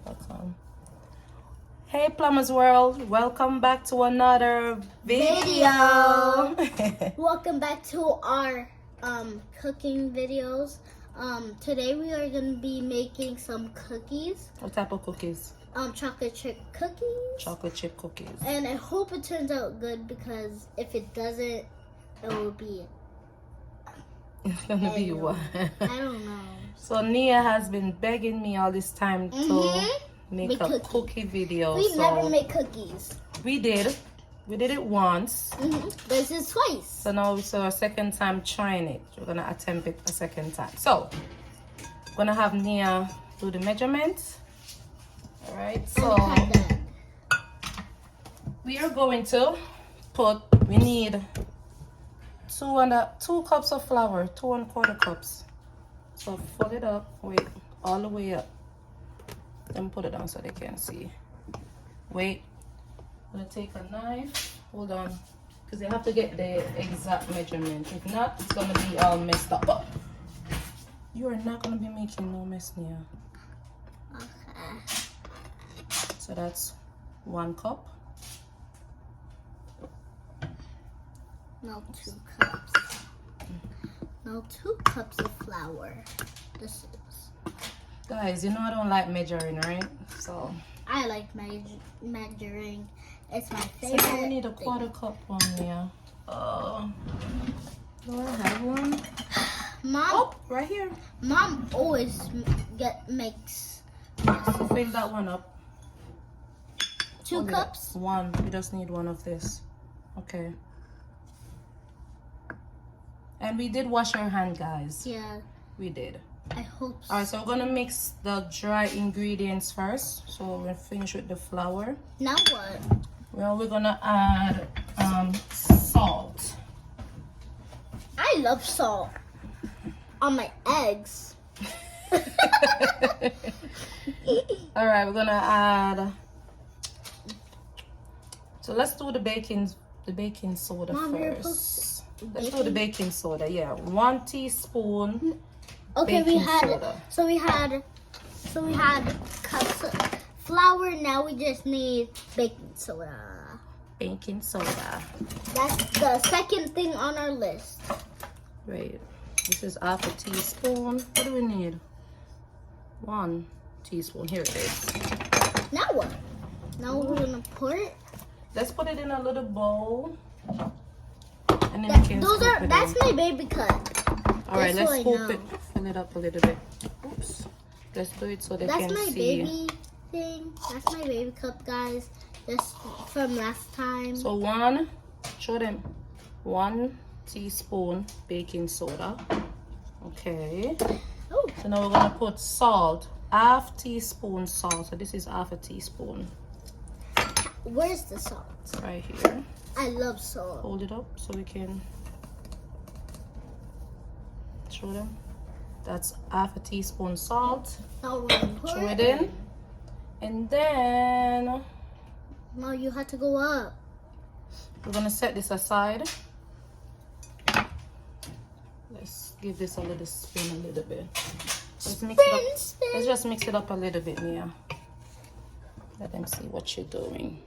back on. Hey Plummers World, welcome back to another video. Welcome back to our cooking videos. Today we are going to be making some cookies. What type of cookies? Chocolate chip cookies. Chocolate chip cookies. And I hope it turns out good, because if it doesn't, it will be... It's gonna be what? I don't know. So Nia has been begging me all this time to make a cookie video. We never make cookies. We did. We did it once. This is twice. So now it's our second time trying it. We're gonna attempt it a second time. So I'm gonna have Nia do the measurements. All right. So we are going to put. We need 2 cups of flour, 2 1/4 cups. So fold it up. Wait, all the way up. Then put it down so they can see. Wait. I'm gonna take a knife. Hold on, because they have to get the exact measurement. If not, it's gonna be all messed up. But you are not gonna be making no mess, Nia. Okay. So that's 1 cup. No, 2 cups. No, 2 cups of flour. This is. Guys, you know I don't like measuring, right? So I like measuring. It's my favorite. So we need a 1/4 cup one, Nia. Do I have one? Mom. Oh, right here. Mom always makes. So fill that one up. 2 cups? 1. We just need 1 of this. Okay. And we did wash our hand, guys. Yeah. We did. I hope so. Alright, so we're gonna mix the dry ingredients first. So we're finish with the flour. Now what? Well, we're gonna add salt. I love salt on my eggs. Alright, we're gonna add. So let's do the baking soda first. Let's do the baking soda. Yeah, 1 teaspoon. Okay, baking soda. we had cups of flour. Now we just need baking soda. Baking soda. That's the second thing on our list. Wait, this is 1/2 teaspoon. What do we need? 1 teaspoon. Here it is. Now what? Now we're gonna pour it. Let's put it in a little bowl. And then we can scoop it that's in. my baby cut. All right, let's I scoop know. it. Fill it up a little bit. Oops. Let's do it so they can see. That's my baby thing. That's my baby cup, guys. Just from last time. So show them 1 teaspoon baking soda. Okay. Oh. So now we're gonna put salt, 1/2 teaspoon salt. So this is 1/2 teaspoon. Where's the salt? Right here. I love salt. Hold it up so we can show them. That's 1/2 teaspoon salt. Now we're gonna pour Throw it in. And then No, you have to go up. we're gonna set this aside. Let's give this a little spin a little bit. Let's mix it up. Let's just mix it up a little bit, Nia. Let them see what you're doing.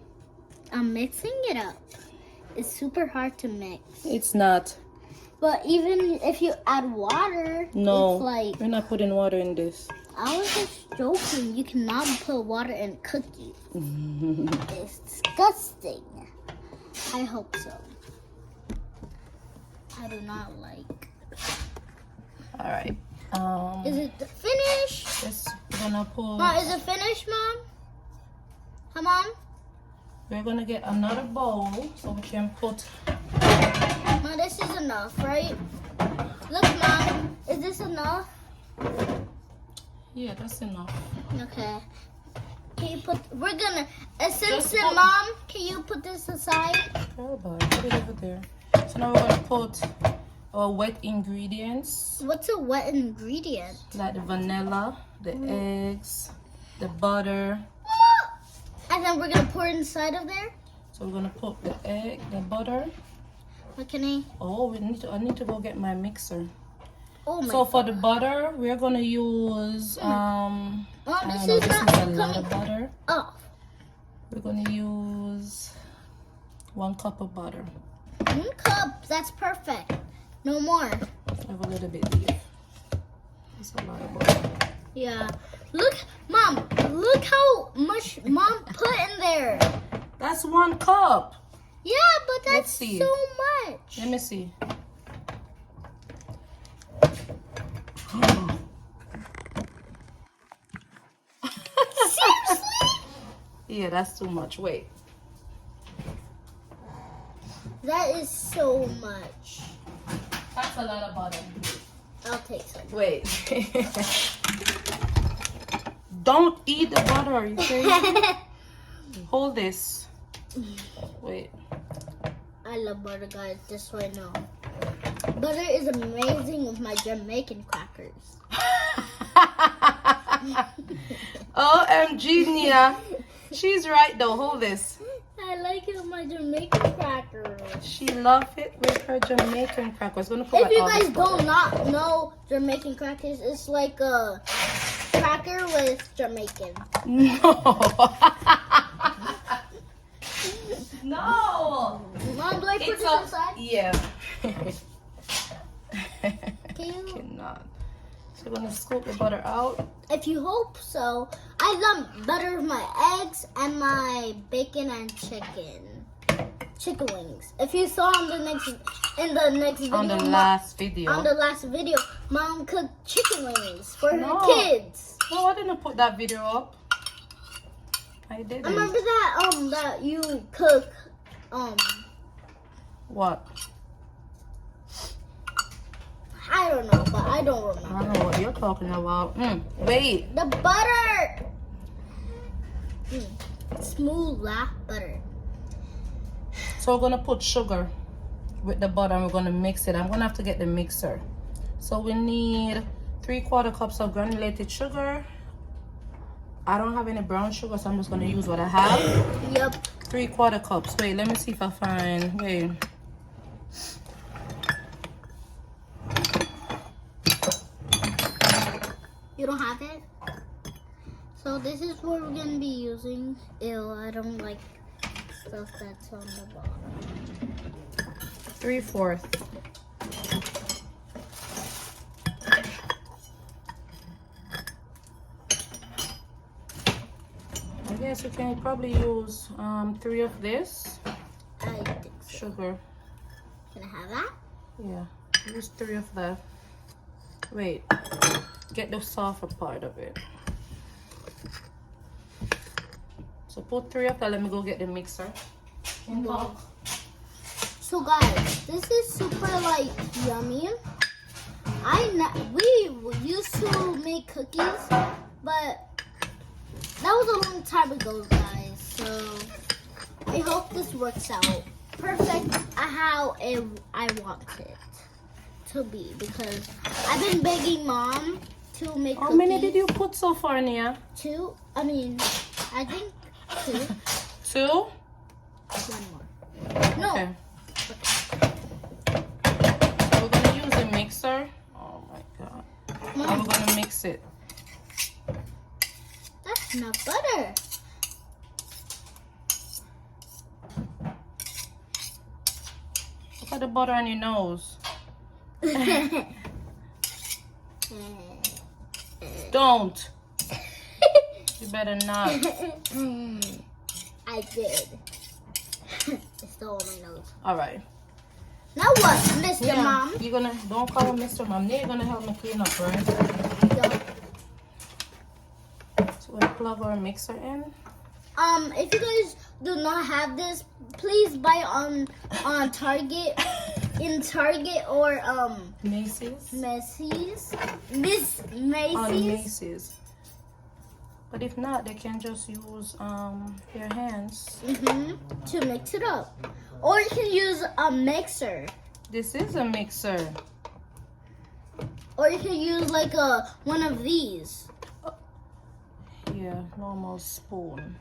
I'm mixing it up. It's super hard to mix. It's not. But even if you add water, No, it's like... we're not putting water in this. I was just joking. You cannot put water in cookies. It's disgusting. I hope so. I do not like. All right. Is it finished? We're gonna put. Mom, is it finished, Mom? Come on. We're gonna get another bowl so we can put. Mom, this is enough, right? Look, Mom. Is this enough? Yeah, that's enough. Okay. Can you put? We're gonna. Just Mom, can you put this aside? Oh, boy, put it over there. So now we're gonna put our wet ingredients. What's a wet ingredient? Like the vanilla, the eggs, the butter. And then we're gonna pour it inside of there. So we're gonna put the egg, the butter. What can I? Oh, I need to go get my mixer. Oh my So for the God. butter, we're gonna use I don't This know, is this not is a lot coming of butter. off. We're gonna use 1 cup of butter. 1 cup. That's perfect. No more. I have a little bit leave. That's a lot of butter. Yeah. Look, Mom. Look how much Mom put in there. That's 1 cup. Yeah, but Let's that's see. so much. Let me see. Seriously? Yeah, that's too much. Wait. That is so much. That's a lot of butter. I'll take some. Wait. Don't eat the butter, you crazy? Hold this. Wait. I love butter, guys, just so I know. Butter is amazing with my Jamaican crackers. OMG, Nia. She's right though. Hold this. I like it with my Jamaican crackers. She loves it with her Jamaican crackers. Gonna put If you all guys this butter. do not know Jamaican crackers, it's like a cracker with Jamaican. No. No. Mom, do I put It's this inside? Yeah. Can you? Cannot. So we're gonna scoop the butter out. If you hope so. I love butter with my eggs and my bacon and chicken wings. If you saw in the next video, On the last video. on the last video, Mom cooked chicken wings for No. her kids. No, I didn't put that video up. I didn't. I remember that that you cook What? I don't know, but I don't I remember. don't know what you're talking about. Wait. The butter. Smooth butter. So we're gonna put sugar with the butter and we're gonna mix it. I'm gonna have to get the mixer. So we need 3/4 cups of granulated sugar. I don't have any brown sugar, so I'm just gonna use what I have. Yep. 3/4 cups. Wait, let me see if I find. Wait. You don't have it? So this is what we're gonna be using. Ew, I don't like stuff that's on the bottom. 3/4. I guess you can probably use 3 of this I think so. sugar. Can I have that? Yeah, use 3 of that. Wait, get the softer part of it. So put 3 of that. Let me go get the mixer. Wow. So guys, this is super like yummy. We used to make cookies, but that was a long time ago, guys. So I hope this works out perfect how I want it to be, because I've been begging Mom to make How cookies. many did you put so far, Nia? 2. I mean, I think 2. 2? 1 more. No. Okay. We're gonna use the mixer. Oh my god. And Mom, we're gonna mix it. that's not butter. Look at the butter on your nose. Don't. You better not. I did. It's still on my nose. All right. Now what, Mr. Mom? You're gonna don't call him Mr. Mom. You're gonna help me clean up, right? Yup. So we're gonna plug our mixer in. If you guys do not have this, please buy on Target, in Target or Macy's. Macy's. On Macy's. Macy's. But if not, they can just use their hands. To mix it up, or you can use a mixer, This is a mixer. or you can use like one of these. Yeah, normal spoon.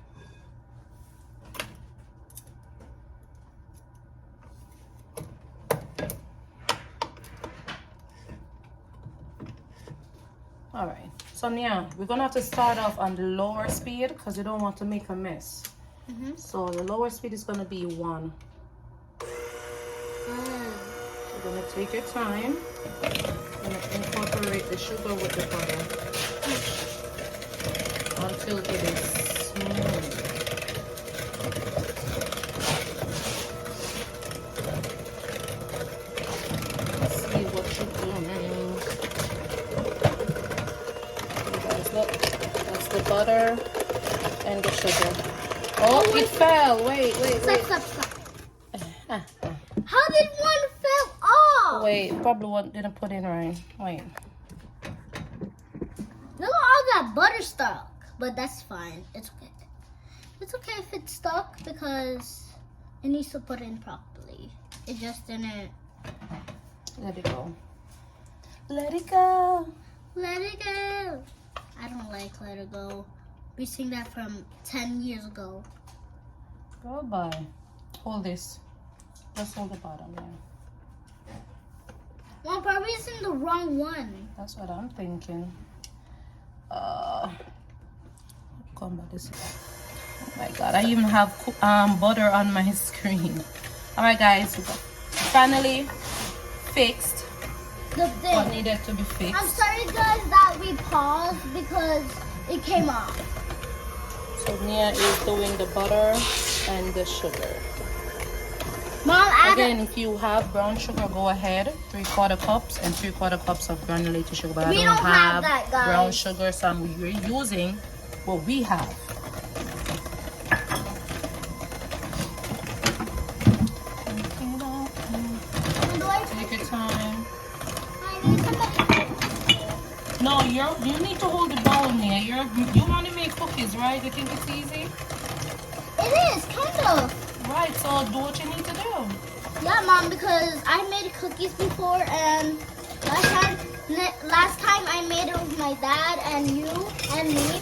All right. So Nia, we're gonna have to start off on the lower speed because you don't want to make a mess. So the lower speed is gonna be 1. You're gonna take your time. You're gonna incorporate the sugar with the butter until it is smooth. Let's see what you're doing. You guys look, that's the butter and the sugar. Oh, it fell. Wait. Stop. How did one fell off? Wait, probably one didn't put in right. Wait. Look at all that butter stuck. But that's fine. It's okay. It's okay if it's stuck because it needs to put in properly. It just didn't. Let it go. Let it go. Let it go. I don't like Let It Go. We sing that from 10 years ago. Goodbye. Hold this. Just hold the bottom there. Mom, probably using the wrong one. That's what I'm thinking. Come back this way. Oh my god, I even have butter on my screen. Alright guys, we got finally fixed The thing. what needed to be fixed. I'm sorry guys that we paused because it came off. So Nia is doing the butter and the sugar. Mom, add Again, if you have brown sugar, go ahead. 3/4 cups and 3/4 cups of granulated sugar. But We I don't don't have that, guys. brown sugar, so I'm using what we have. Take your time. I need somebody. No, you need to hold the bowl, Nia. You want to make cookies, right? You think it's easy? It is, kind of. Right, so do what you need to do. Yeah, Mom, because I made cookies before, and last time I made it with my dad and you and me,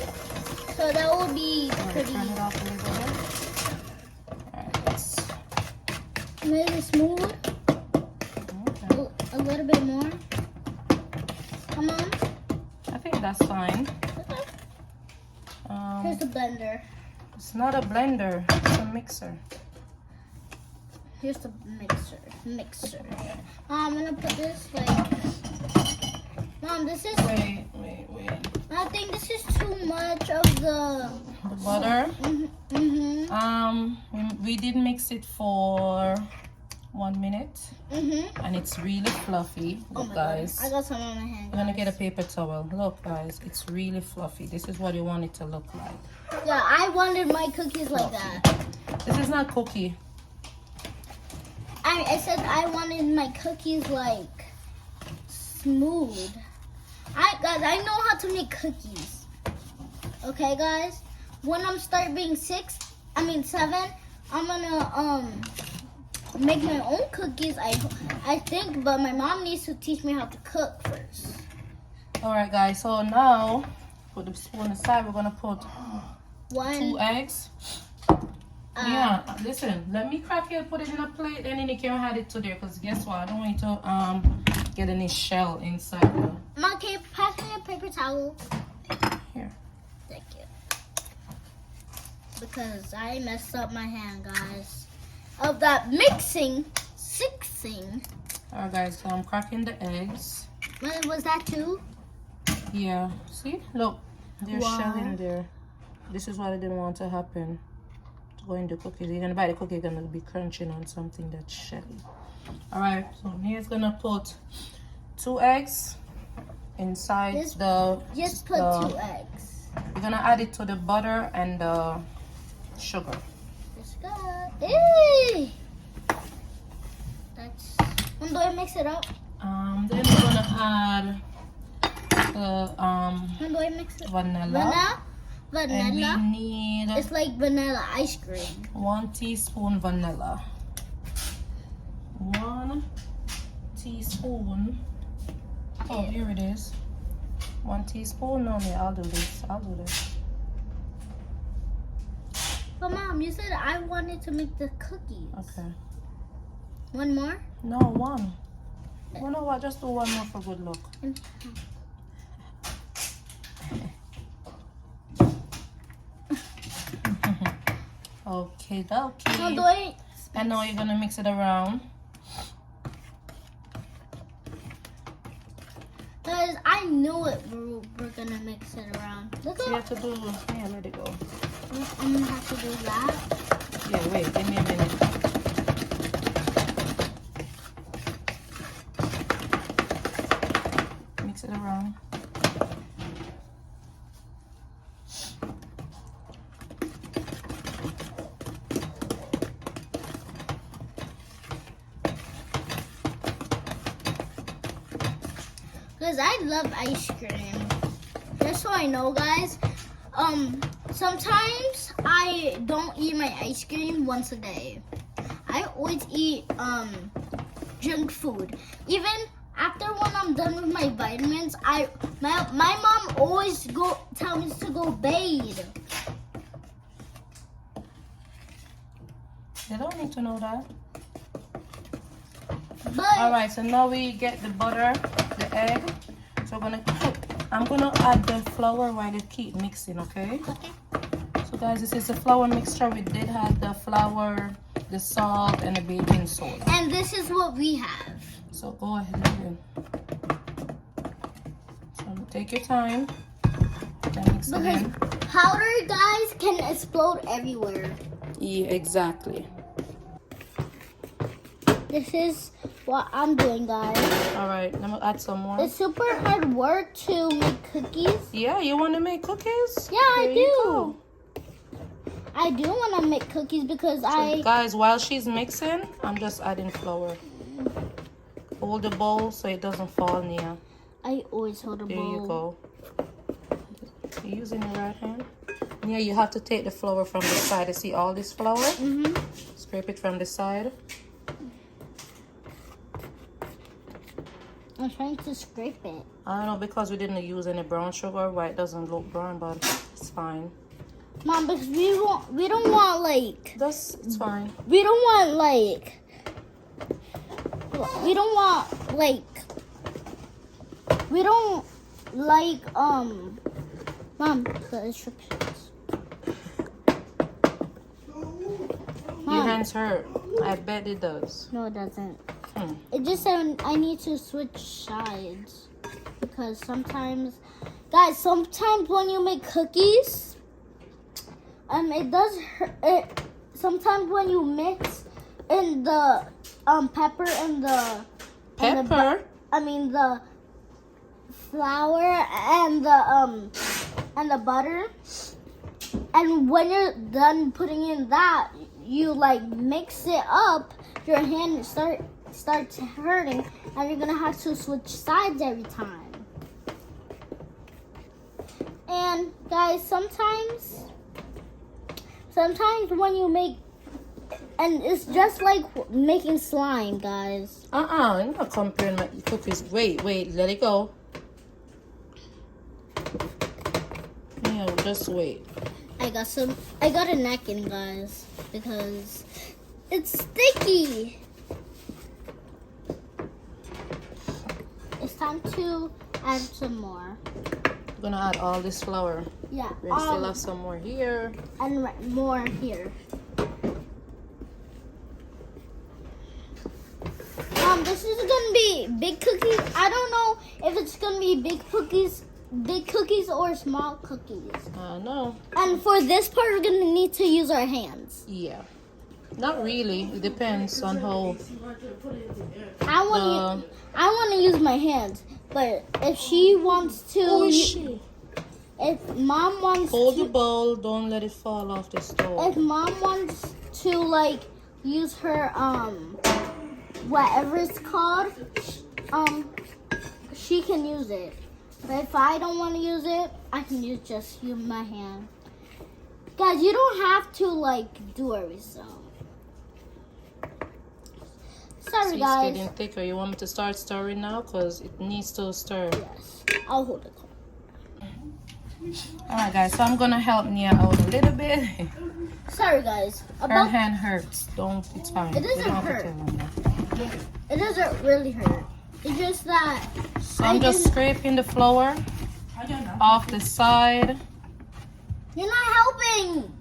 so that will be pretty. Turn it off a little bit. Alright, let's. Maybe smooth. Okay. A little bit more. Come on. I think that's fine. Here's the blender. It's not a blender, it's a mixer. Here's the mixer. I'm gonna put this like. Mom, this is. Wait. I think this is too much of the. The butter. Mhm. We did mix it for 1 minute, and it's really fluffy. Oh Look, my guys. God. I got some on my hand. You're gonna get a paper towel. Look, guys, it's really fluffy. This is what you want it to look like. Yeah, I wanted my cookies like that. This is not cookie. I said I wanted my cookies like smooth. Guys, I know how to make cookies. Okay, guys. When I'm start being 7, I'm gonna make my own cookies. I think, but my mom needs to teach me how to cook first. All right, guys. So now, put the spoon aside. We're gonna put 2 eggs. Yeah, listen. Let me crack it, put it in a plate, and then you can add it to there. Cause guess what? I don't want you to get any shell inside. Mom, can you pass me a paper towel? Here. Thank you. Because I messed up my hand, guys. Of that mixing. All right, guys. So I'm cracking the eggs. Was that 2? Yeah. See? Look, there's Wow. shell in there. This is what I didn't want to happen. To go in the cookies. You're gonna buy the cookie. You're gonna be crunching on something that's shelly. All right. So Nia's gonna put 2 eggs inside Just put 2 eggs. We're gonna add it to the butter and the sugar. Let's go. Hey! That's. When do I mix it up? Then we're gonna add the When do I mix it? vanilla. And Vanilla. we need It's like vanilla ice cream. 1 teaspoon vanilla. 1 teaspoon. Oh, here it is. 1 teaspoon. No, I'll do this. But Mom, you said I wanted to make the cookies. Okay. 1 more? No, 1. You know what? Just do 1 more for good luck. Okay, No, okay. do it. And now you're gonna mix it around. Guys, I knew it. We're gonna mix it around. Look So you at. have to do. Yeah, let it go. I'm gonna have to do that. Yeah, wait. Give me a minute. Mix it around. Because I love ice cream. Just so I know, guys. Sometimes I don't eat my ice cream once a day. I always eat junk food. Even after when I'm done with my vitamins, my mom always tell me to go bathe. They don't need to know that. But All right. So now we get the butter, the egg. So we're gonna cook. I'm gonna add the flour while you keep mixing. Okay. okay. So guys, this is the flour mixture. We did have the flour, the salt, and the baking soda. And this is what we have. So go ahead and do it. So take your time and mix it Because in. powder, guys, can explode everywhere. Yeah, exactly. This is what I'm doing, guys. All right, let me add some more. It's super hard work to make cookies. Yeah, you want to make cookies? Yeah, I There you do. go. I do want to make cookies because So guys, while she's mixing, I'm just adding flour. Hold the bowl so it doesn't fall near. I always hold a There bowl. you go. You're using your right hand. Yeah, you have to take the flour from the side. You see all this flour? Mm-hmm. Scrape it from the side. I'm trying to scrape it. I don't know, because we didn't use any brown sugar, why it doesn't look brown, but it's fine. Mom, because we don't want like It's fine. we don't want like we don't want like we don't like Mom, the instructions. Your hands hurt. I bet it does. No, it doesn't. Hmm. It just said I need to switch sides because sometimes, guys, sometimes when you make cookies, it does hurt. Sometimes when you mix in the pepper and the Pepper? the flour and the butter, and when you're done putting in that, you like mix it up. Your hand starts hurting, and you're gonna have to switch sides every time. And guys, sometimes when you make, and it's just like making slime, guys. I'm not comparing my cookies. Wait, let it go. Yeah, just wait. I got a napkin, guys, because it's sticky. It's time to add some more. I'm gonna add all this flour. Yeah, We still have some more here. and more here. This is gonna be big cookies. I don't know if it's gonna be big cookies or small cookies. No. And for this part, we're gonna need to use our hands. Yeah. Not really. It depends on how. I want to use my hands, but if she wants to, if mom wants Hold to, the bowl. Don't let it fall off the stove. if mom wants to like use her whatever it's called, she can use it. But if I don't want to use it, I can use my hand. Guys, you don't have to like do everything. Sorry, So it's guys. getting thicker. You want me to start stirring now? Because it needs to stir. Yes, I'll hold it. Alright, guys. So I'm going to help Nia out a little bit. Sorry, guys. Her hand hurts. It's fine. It doesn't You don't have to hurt. tell her that. It doesn't really hurt. It's just that So I'm just scraping the flour off the side. you're not helping.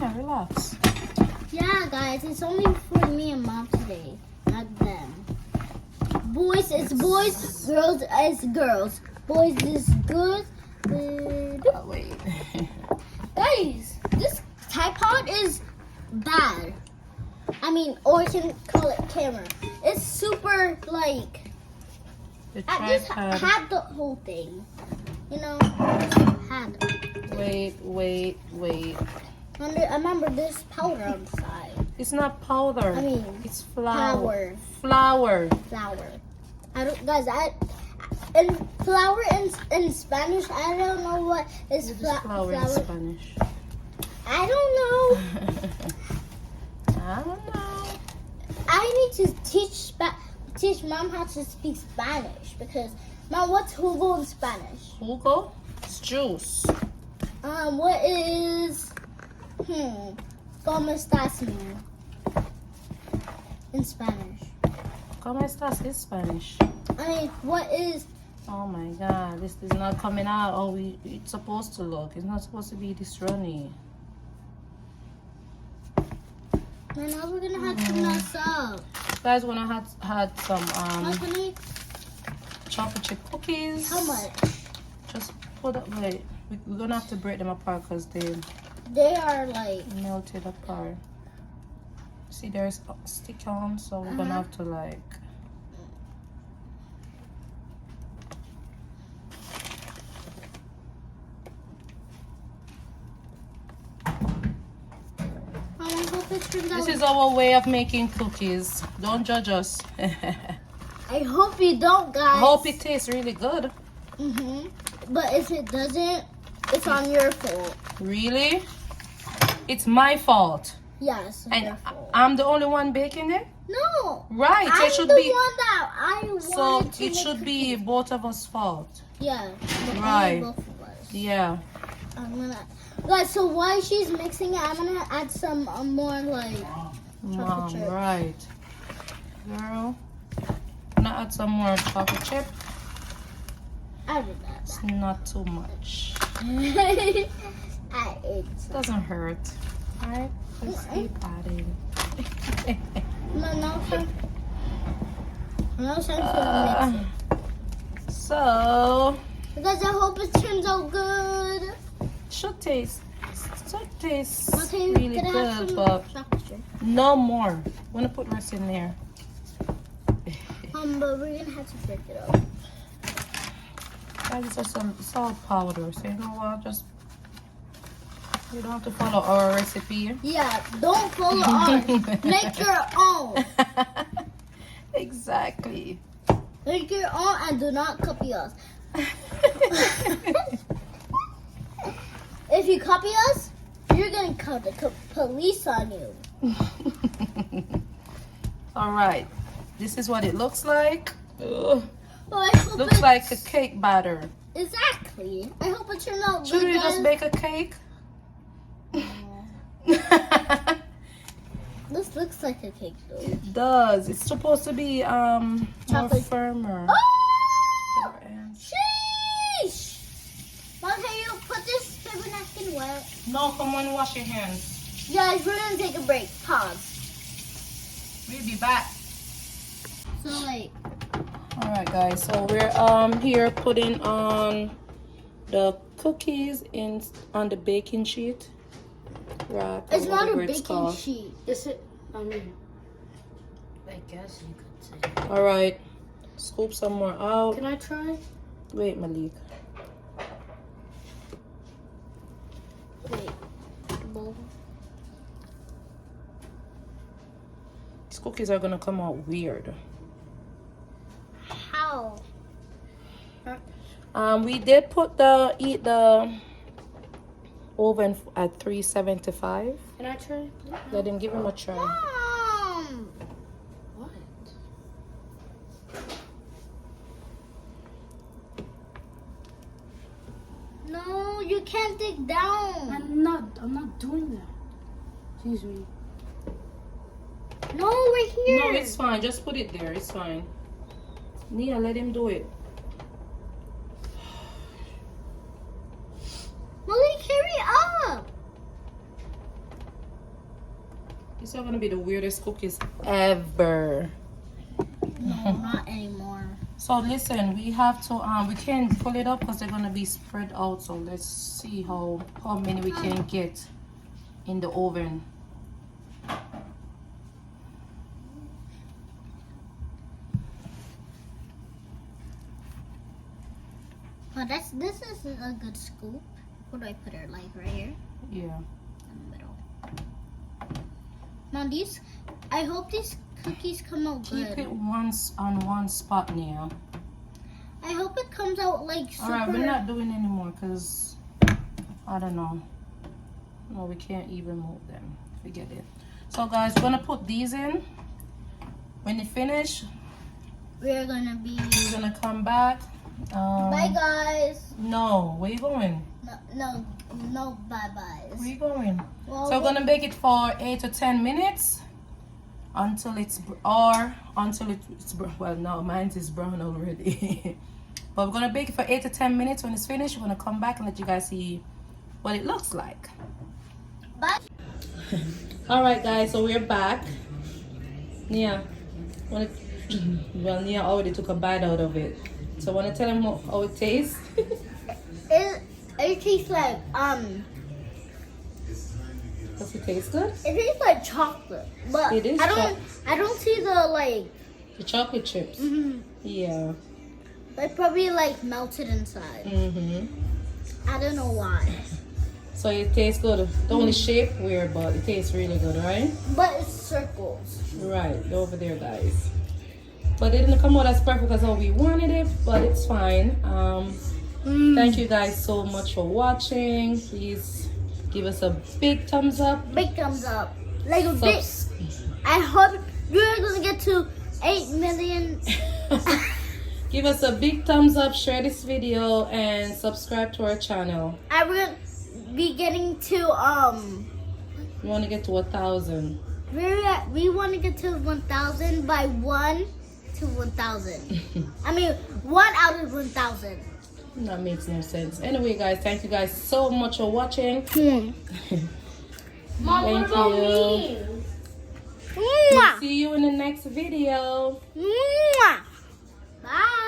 Yeah, relax. Yeah, guys, it's only for me and Mom today, not them. Boys is boys, girls is girls. Boys is good. Oh, wait. Guys, this tripod is bad. I mean, or you can call it camera. It's super, like, The I just tripod. had the whole thing. You know, had. Wait. I remember there's powder on the side. It's not powder. I mean, it's flour. Flour. Flour. I don't, guys. And flour in Spanish. I don't know what is Flour in Spanish. I don't know. I don't know. I need to teach Mom how to speak Spanish because Mom, what's jugo in Spanish? Jugo? It's juice. What is ¿Cómo estás, man? In Spanish. ¿Cómo estás in Spanish? I mean, what is? Oh my God, this is not coming out. Oh, it's supposed to look. It's not supposed to be this runny. And now we're gonna have to mess up. Guys, when I had some Company? chocolate chip cookies. How much? Just put up. Wait, we're gonna have to break them apart because they are like melted apart. See, there's stick on, so we're gonna have to like. This is our way of making cookies. Don't judge us. I hope you don't, guys. I hope it tastes really good. But if it doesn't, it's on your fault. Really? It's my fault. Yes, And your fault. I'm the only one baking it? No. Right. I'm it should the be. one that I wanted So to it should be both of us' fault. Yeah. Right. Both of us. Yeah. I'm gonna. Guys, so while she's mixing it, I'm gonna add some more like chocolate chip. Right. Girl. I'm gonna add some more chocolate chip. I did that. It's not too much. I ate It some. doesn't hurt. Alright? Let's keep adding. No, time to mix it. So Because I hope it turns out good. should taste Okay, really can I have good, some but chocolate chip? no more. I'm gonna put the rest in there. But we're gonna have to break it up. Guys, it's all powder, so you know what? Just you don't have to follow our recipe. Yeah, don't follow ours. Make your own. Exactly. Make your own and do not copy us. If you copy us, you're gonna call the police on you. All right. This is what it looks like. Ugh. Well, I hope Looks like a cake batter. Exactly. I hope it turned out Should good. we just bake a cake? This looks like a cake though. It does. It's supposed to be more Chocolate. firmer. Oh! Sheesh! Mom, can you put this paper napkin wet? No, come on, wash your hands. Guys, we're gonna take a break. Pause. We'll be back. So like, All right, guys. So we're here putting on the cookies on the baking sheet. Right. it's not a whatever it's baking called. sheet. Is it? I mean, I guess you could say. All right. Scoop some more out. Can I try? Wait, Malik. Wait. Bowl. These cookies are gonna come out weird. How? We did put the oven at 375. Can I try? Let him give him a try. Mom! What? No, you can't dig down. I'm not doing that. Excuse me. No, we're here. No, it's fine. Just put it there. It's fine. Nia, let him do it. Malik, hurry up. These are gonna be the weirdest cookies ever. No, not anymore. So listen, we have to we can't pull it up because they're gonna be spread out. So let's see how many we can get in the oven. But this is a good scoop. Where do I put it? Like right here? Yeah. In the middle. Now I hope these cookies come out good. Keep it once on one spot now. I hope it comes out like super. Alright, we're not doing anymore because I don't know. No, we can't even move them. Forget it. So guys, we're gonna put these in. When you finish, we're gonna come back. Bye guys. No, where you going? No bye byes. Where you going? Well, so we're gonna bake it for 8 to 10 minutes until it's well, no, mine is brown already. But we're gonna bake it for 8 to 10 minutes. When it's finished, we're gonna come back and let you guys see what it looks like. Bye. All right, guys, so we're back. Nia, Nia already took a bite out of it. So want to tell them how it tastes? It tastes like Does it taste good? It tastes like chocolate, but It is I don't see the chocolate chips. Yeah. It's probably like melted inside. I don't know why. So it tastes good. The only shape weird, but it tastes really good, right? But it's circles. Right, over there, guys. But it didn't come out as perfect as how we wanted it, but it's fine. Thank you guys so much for watching. Please give us a big thumbs up. Big thumbs up. Like a big. I hope you're gonna get to 8 million. Give us a big thumbs up, share this video, and subscribe to our channel. I will be getting to We want to get to 1,000. We want to get to 1,000 by 1 to 1,000. I mean 1 out of 1,000. That makes no sense. Anyway, guys, thank you guys so much for watching. Mom, Thank you. We'll see you in the next video. Bye.